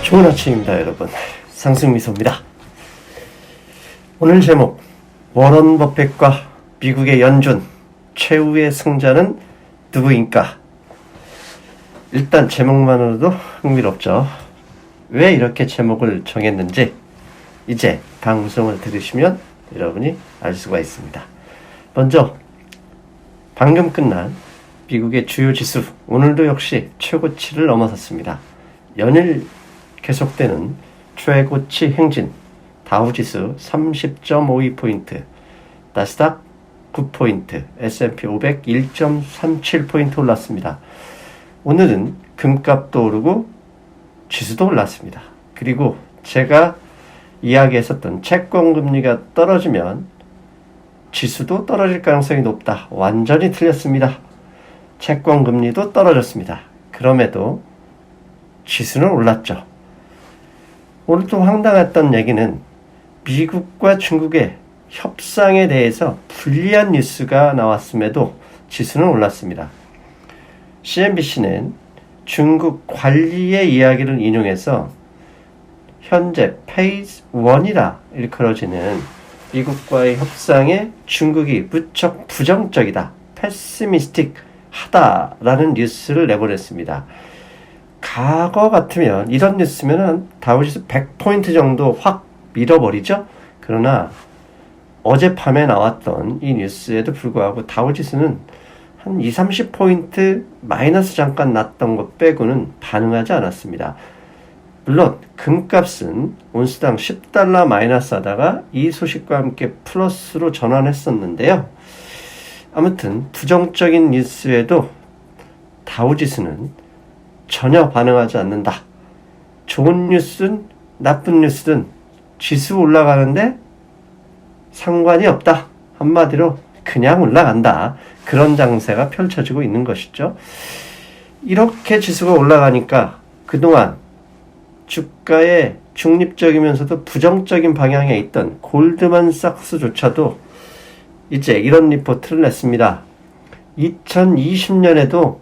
좋은 아침입니다, 여러분. 상승미소입니다. 오늘 제목, 워런 버핏과 미국의 연준 최후의 승자는 누구인가? 일단 제목만으로도 흥미롭죠. 왜 이렇게 제목을 정했는지 이제 방송을 들으시면 여러분이 알 수가 있습니다. 먼저 방금 끝난 미국의 주요 지수, 오늘도 역시 최고치를 넘어섰습니다. 연일 계속되는 최고치 행진, 다우지수 30.52포인트, 나스닥 9포인트, S&P 500 1.37포인트 올랐습니다. 오늘은 금값도 오르고 지수도 올랐습니다. 그리고 제가 이야기했었던 채권금리가 떨어지면 지수도 떨어질 가능성이 높다. 완전히 틀렸습니다. 채권금리도 떨어졌습니다. 그럼에도 지수는 올랐죠. 오늘 또 황당했던 얘기는 미국과 중국의 협상에 대해서 불리한 뉴스가 나왔음에도 지수는 올랐습니다. CNBC는 중국 관리의 이야기를 인용해서 현재 페이즈 1이라 일컬어지는 미국과의 협상에 중국이 무척 부정적이다, 패시미스틱 하다라는 뉴스를 내보냈습니다. 과거 같으면 이런 뉴스면 다우지수 100포인트 정도 확 밀어버리죠. 그러나 어젯밤에 나왔던 이 뉴스에도 불구하고 다우지수는 한 20-30포인트 마이너스 잠깐 났던 것 빼고는 반응하지 않았습니다. 물론 금값은 온스당 $10 마이너스 하다가 이 소식과 함께 플러스로 전환했었는데요. 아무튼 부정적인 뉴스에도 다우지수는 전혀 반응하지 않는다. 좋은 뉴스든 나쁜 뉴스든 지수 올라가는데 상관이 없다. 한마디로 그냥 올라간다. 그런 장세가 펼쳐지고 있는 것이죠. 이렇게 지수가 올라가니까 그동안 주가의 중립적이면서도 부정적인 방향에 있던 골드만삭스조차도 이제 이런 리포트를 냈습니다. 2020년에도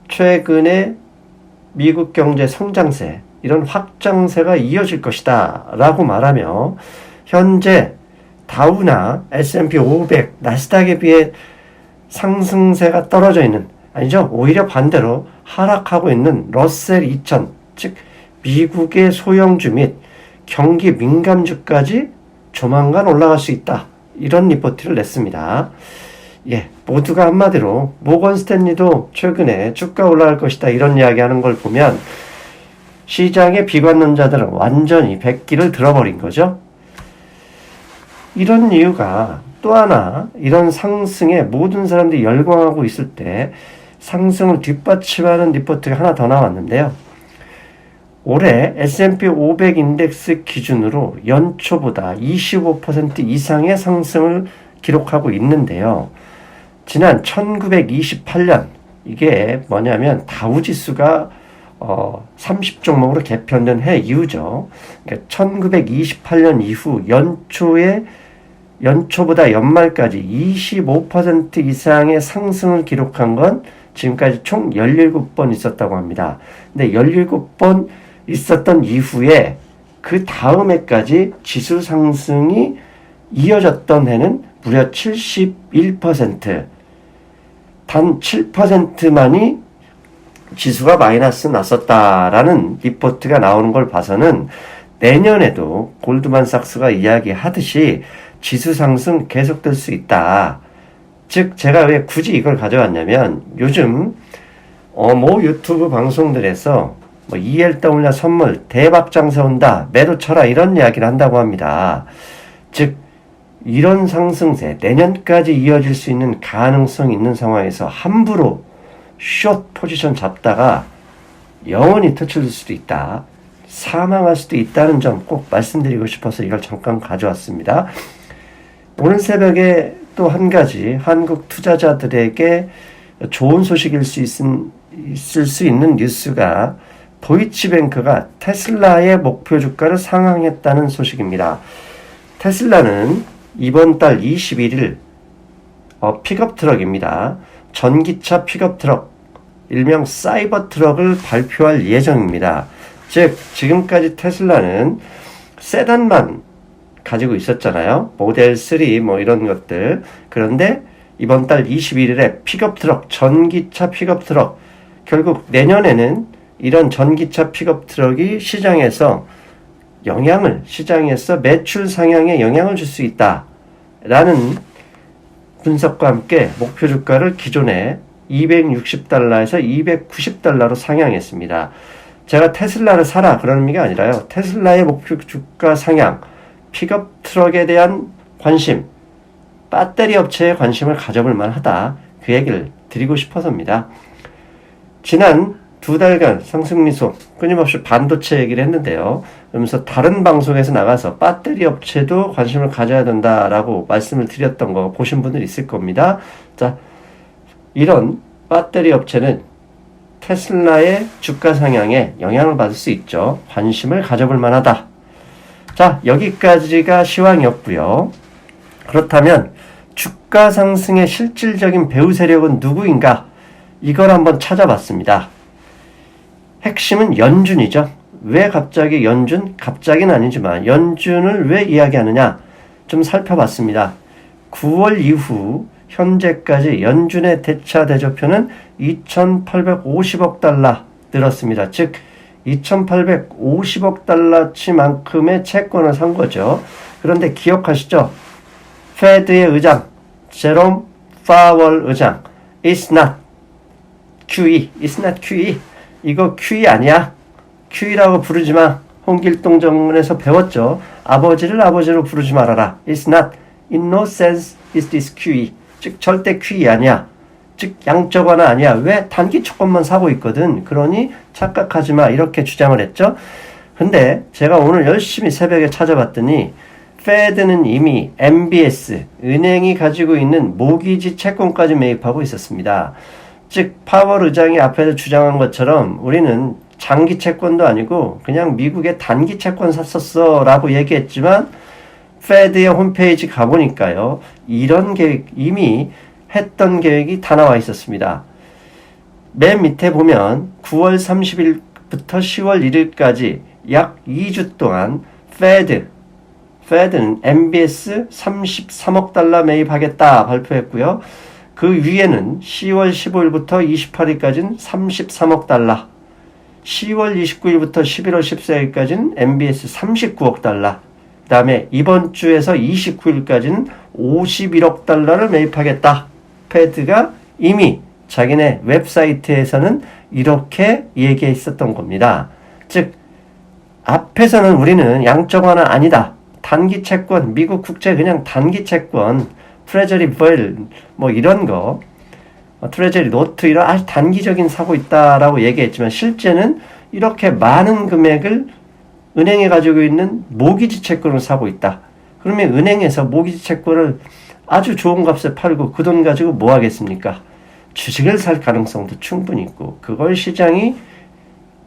최근에 미국 경제 성장세, 이런 확장세가 이어질 것이다 라고 말하며 현재 다우나 S&P 500, 나스닥에 비해 상승세가 떨어져 있는, 아니죠, 오히려 반대로 하락하고 있는 러셀 2000, 즉 미국의 소형주 및 경기 민감주까지 조만간 올라갈 수 있다, 이런 리포트를 냈습니다. 모두가 한마디로 모건 스탠리도 최근에 주가 올라갈 것이다 이런 이야기하는 걸 보면 시장의 비관론자들은 완전히 백기를 들어버린 거죠. 이런 이유가 또 하나, 이런 상승에 모든 사람들이 열광하고 있을 때 상승을 뒷받침하는 리포트가 하나 더 나왔는데요. 올해 S&P 500 인덱스 기준으로 연초보다 25% 이상의 상승을 기록하고 있는데요. 지난 1928년, 이게 뭐냐면 다우지수가 30종목으로 개편된 해 이후죠. 그러니까 1928년 이후 연초보다 연말까지 25% 이상의 상승을 기록한 건 지금까지 총 17번 있었다고 합니다. 근데 17번 있었던 이후에 그 다음 해까지 지수 상승이 이어졌던 해는 무려 71%, 단 7%만이 지수가 마이너스 났었다라는 리포트가 나오는 걸 봐서는 내년에도 골드만삭스가 이야기하듯이 지수 상승 계속될 수 있다. 즉 제가 왜 굳이 이걸 가져왔냐면 요즘 뭐 유튜브 방송들에서 뭐 ELW냐 선물 대박 장세 온다, 매도 쳐라 이런 이야기를 한다고 합니다. 즉 이런 상승세 내년까지 이어질 수 있는 가능성이 있는 상황에서 함부로 숏 포지션 잡다가 영원히 퇴출될 수도 있다, 사망할 수도 있다는 점 꼭 말씀드리고 싶어서 이걸 잠깐 가져왔습니다. 오늘 새벽에 또 한 가지 한국 투자자들에게 좋은 소식일 수 있을 수 있는 뉴스가 도이치뱅크가 테슬라의 목표 주가를 상향했다는 소식입니다. 테슬라는 이번 달 21일 픽업 트럭입니다. 전기차 픽업 트럭, 일명 사이버 트럭을 발표할 예정입니다. 즉 지금까지 테슬라는 세단만 가지고 있었잖아요. 모델 3 뭐 이런 것들. 그런데 이번 달 21일에 픽업 트럭, 전기차 픽업 트럭, 결국 내년에는 이런 전기차 픽업 트럭이 시장에서 매출 상향에 영향을 줄 수 있다라는 분석과 함께 목표 주가를 기존에 260달러에서 290달러로 상향했습니다. 제가 테슬라를 사라 그런 의미가 아니라요. 테슬라의 목표 주가 상향, 픽업 트럭에 대한 관심, 배터리 업체에 관심을 가져볼 만하다. 그 얘기를 드리고 싶어서입니다. 지난 2달간 상승미소 끊임없이 반도체 얘기를 했는데요. 그러면서 다른 방송에서 나가서 배터리 업체도 관심을 가져야 된다라고 말씀을 드렸던 거 보신 분들 있을 겁니다. 자, 이런 배터리 업체는 테슬라의 주가 상향에 영향을 받을 수 있죠. 관심을 가져볼 만하다. 자, 여기까지가 시황이었고요. 그렇다면 주가 상승의 실질적인 배후 세력은 누구인가? 이걸 한번 찾아봤습니다. 핵심은 연준이죠. 왜 갑자기 연준? 갑자기는 아니지만 연준을 왜 이야기하느냐? 좀 살펴봤습니다. 9월 이후 현재까지 연준의 대차 대조표는 2,850억 달러 늘었습니다. 즉 2,850억 달러치만큼의 채권을 산 거죠. 그런데 기억하시죠? 페드의 의장 제롬 파월 의장 It's not QE, It's not QE. 이거 QE 아니야. QE라고 부르지 마. 홍길동 정문에서 배웠죠. 아버지를 아버지로 부르지 말아라. It's not, in no sense is this QE. 즉 절대 QE 아니야. 즉 양적 완화 아니야. 왜? 단기 채권만 사고 있거든. 그러니 착각하지 마. 이렇게 주장을 했죠. 근데 제가 오늘 열심히 새벽에 찾아봤더니 페드는 이미 MBS, 은행이 가지고 있는 모기지 채권까지 매입하고 있었습니다. 즉 파월 의장이 앞에서 주장한 것처럼 우리는 장기 채권도 아니고 그냥 미국의 단기 채권 샀었어 라고 얘기했지만 페드의 홈페이지 가보니까요. 이런 계획, 이미 했던 계획이 다 나와 있었습니다. 맨 밑에 보면 9월 30일부터 10월 1일까지 약 2주 동안 페드는 MBS 33억 달러 매입하겠다 발표했고요. 그 위에는 10월 15일부터 28일까지는 33억 달러, 10월 29일부터 11월 14일까지는 MBS 39억 달러, 그 다음에 이번 주에서 29일까지는 51억 달러를 매입하겠다. 페드가 이미 자기네 웹사이트에서는 이렇게 얘기했었던 겁니다. 즉 앞에서는 우리는 양적 완화 아니다. 단기 채권, 미국 국채 그냥 단기 채권, 트레저리 벌 뭐 이런 거, 트레저리 노트 이런 아주 단기적인 사고 있다라고 얘기했지만 실제는 이렇게 많은 금액을 은행에 가지고 있는 모기지 채권을 사고 있다. 그러면 은행에서 모기지 채권을 아주 좋은 값에 팔고 그 돈 가지고 뭐 하겠습니까? 주식을 살 가능성도 충분히 있고 그걸 시장이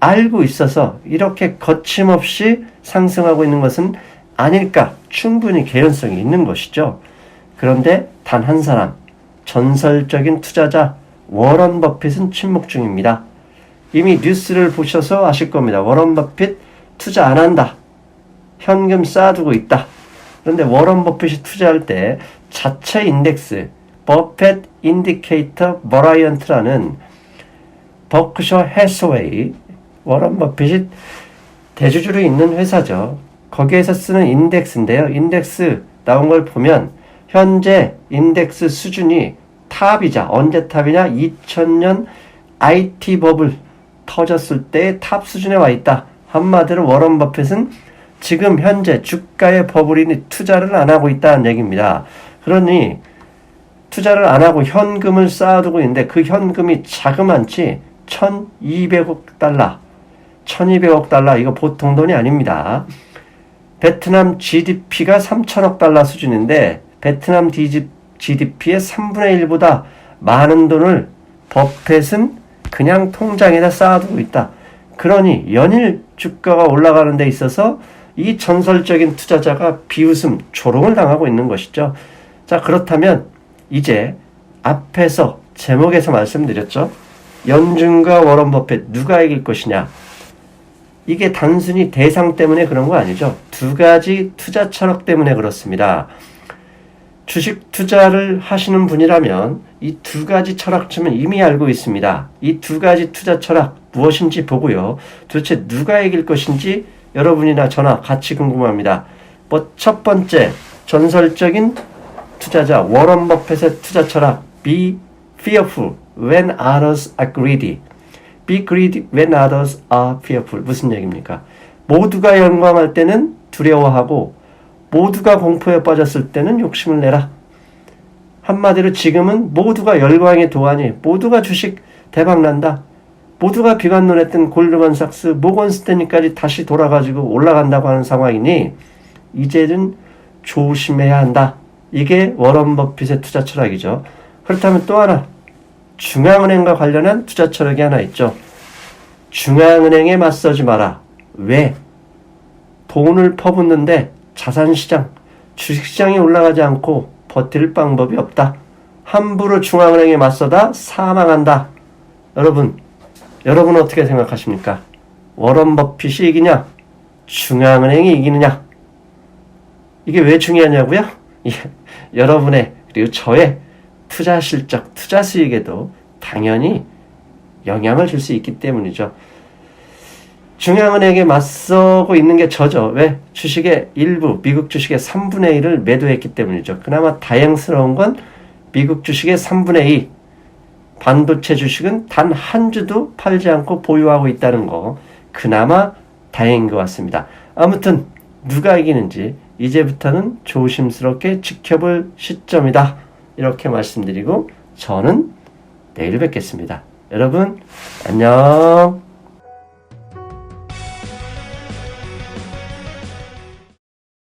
알고 있어서 이렇게 거침없이 상승하고 있는 것은 아닐까? 충분히 개연성이 있는 것이죠. 그런데 단 한 사람, 전설적인 투자자 워런 버핏은 침묵 중입니다. 이미 뉴스를 보셔서 아실 겁니다. 워런 버핏 투자 안 한다. 현금 쌓아두고 있다. 그런데 워런 버핏이 투자할 때 자체 인덱스, 버핏 인디케이터 버라이언트라는 버크셔 해서웨이, 워런 버핏이 대주주로 있는 회사죠. 거기에서 쓰는 인덱스인데요. 인덱스 나온 걸 보면 현재 인덱스 수준이 탑이자 언제 탑이냐? 2000년 IT 버블 터졌을 때 탑 수준에 와 있다. 한마디로 워런 버핏은 지금 현재 주가의 버블이니 투자를 안 하고 있다는 얘기입니다. 그러니 투자를 안 하고 현금을 쌓아두고 있는데 그 현금이 자그만치 1200억 달러 1200억 달러 이거 보통 돈이 아닙니다. 베트남 GDP가 3000억 달러 수준인데 베트남 GDP의 3분의 1보다 많은 돈을 버핏은 그냥 통장에다 쌓아두고 있다. 그러니 연일 주가가 올라가는 데 있어서 이 전설적인 투자자가 비웃음, 조롱을 당하고 있는 것이죠. 자, 그렇다면 이제 앞에서 제목에서 말씀드렸죠. 연준과 워런 버핏 누가 이길 것이냐. 이게 단순히 대상 때문에 그런 거 아니죠. 두 가지 투자 철학 때문에 그렇습니다. 주식 투자를 하시는 분이라면 이 두 가지 철학쯤은 이미 알고 있습니다. 이 두 가지 투자 철학 무엇인지 보고요. 도대체 누가 이길 것인지 여러분이나 저나 같이 궁금합니다. 첫 번째 전설적인 투자자 워런 버핏의 투자 철학 Be fearful when others are greedy. Be greedy when others are fearful. 무슨 얘기입니까? 모두가 영광할 때는 두려워하고 모두가 공포에 빠졌을 때는 욕심을 내라. 한마디로 지금은 모두가 열광의 도안이, 모두가 주식 대박난다. 모두가 비관론했던 골드만삭스, 모건스탠리까지 다시 돌아가지고 올라간다고 하는 상황이니 이제는 조심해야 한다. 이게 워런 버핏의 투자 철학이죠. 그렇다면 또 하나, 중앙은행과 관련한 투자 철학이 하나 있죠. 중앙은행에 맞서지 마라. 왜? 돈을 퍼붓는데 자산시장, 주식시장이 올라가지 않고 버틸 방법이 없다. 함부로 중앙은행에 맞서다 사망한다. 여러분 어떻게 생각하십니까? 워런 버핏이 이기냐? 중앙은행이 이기느냐? 이게 왜 중요하냐고요? 여러분의 그리고 저의 투자 실적, 투자 수익에도 당연히 영향을 줄 수 있기 때문이죠. 중앙은행에 맞서고 있는 게 저죠. 왜? 주식의 일부, 미국 주식의 3분의 1을 매도했기 때문이죠. 그나마 다행스러운 건 미국 주식의 3분의 2, 반도체 주식은 단 한 주도 팔지 않고 보유하고 있다는 거, 그나마 다행인 것 같습니다. 아무튼 누가 이기는지 이제부터는 조심스럽게 지켜볼 시점이다. 이렇게 말씀드리고 저는 내일 뵙겠습니다. 여러분 안녕.